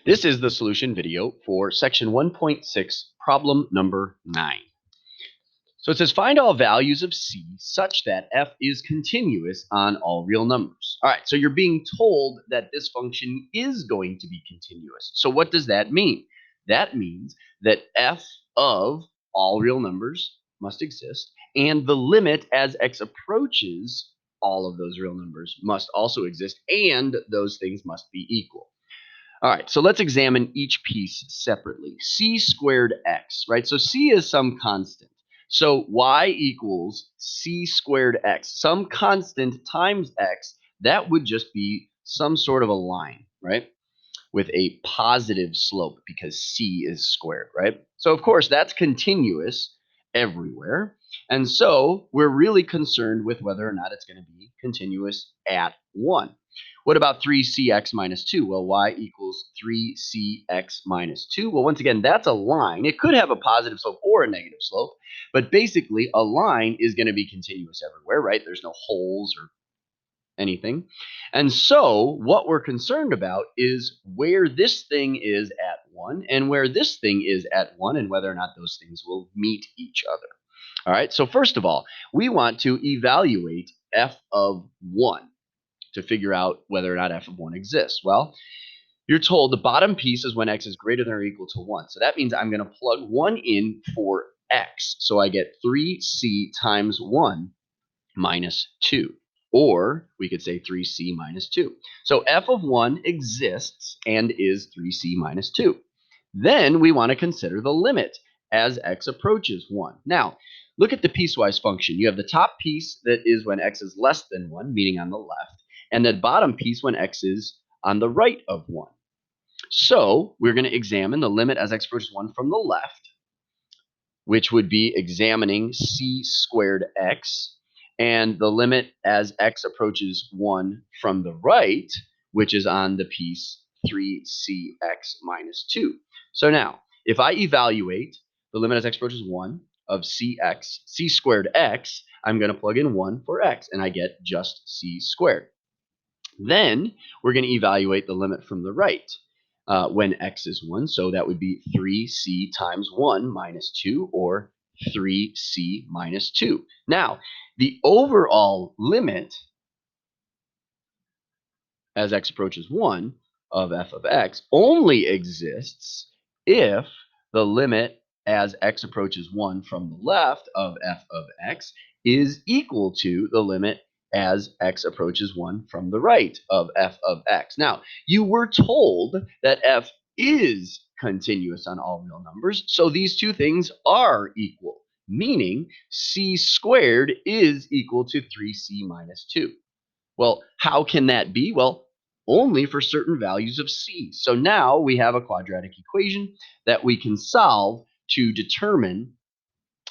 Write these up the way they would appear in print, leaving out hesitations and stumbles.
This is the solution video for section 1.6, problem number 9. So it says find all values of c such that f is continuous on all real numbers. All right, so you're being told that this function is going to be continuous. So what does that mean? That means that f of all real numbers must exist, and the limit as x approaches all of those real numbers must also exist, and those things must be equal. All right, so let's examine each piece separately. C squared x, right? So c is some constant. So y equals c squared x, some constant times x. That would just be some sort of a line, right? With a positive slope because c is squared, right? So of course that's continuous everywhere. And so we're really concerned with whether or not it's going to be continuous at 1. What about 3cx minus 2? Well, y equals 3cx minus 2. Well, once again, that's a line. It could have a positive slope or a negative slope, but basically a line is going to be continuous everywhere, right? There's no holes or anything. And so what we're concerned about is where this thing is at 1 and where this thing is at 1 and whether or not those things will meet each other. All right, so first of all, we want to evaluate f of 1 to figure out whether or not f of 1 exists. Well, you're told the bottom piece is when x is greater than or equal to 1. So that means I'm going to plug 1 in for x. So I get 3c times 1 minus 2. Or we could say 3c minus 2. So f of 1 exists and is 3c minus 2. Then we want to consider the limit as x approaches 1. Now, look at the piecewise function. You have the top piece that is when x is less than 1, meaning on the left, and the bottom piece when x is on the right of 1. So we're going to examine the limit as x approaches 1 from the left, which would be examining c squared x, and the limit as x approaches 1 from the right, which is on the piece 3cx minus 2. So now, if I evaluate the limit as x approaches 1 of c squared x, I'm going to plug in 1 for x, and I get just c squared. Then we're going to evaluate the limit from the right when x is 1. So that would be 3c times 1 minus 2, or 3c minus 2. Now, the overall limit as x approaches 1 of f of x only exists if the limit as x approaches 1 from the left of f of x is equal to the limit as x approaches 1 from the right of f of x. Now, you were told that f is continuous on all real numbers, so these two things are equal, meaning c squared is equal to 3c minus 2. Well, how can that be? Well, only for certain values of c. So now we have a quadratic equation that we can solve to determine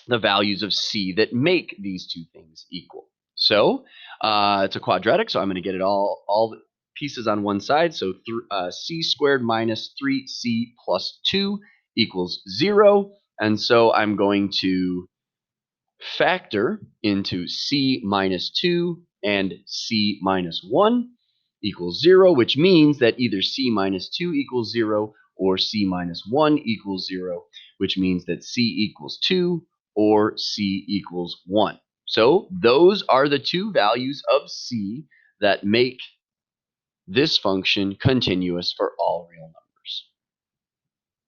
the values of c that make these two things equal. So it's a quadratic, so I'm going to get it all the pieces on one side. So c squared minus 3c plus 2 equals 0. And so I'm going to factor into c minus 2 and c minus 1 equals 0, which means that either c minus 2 equals 0 or c minus 1 equals 0, which means that c equals 2 or c equals 1. So those are the two values of c that make this function continuous for all real numbers.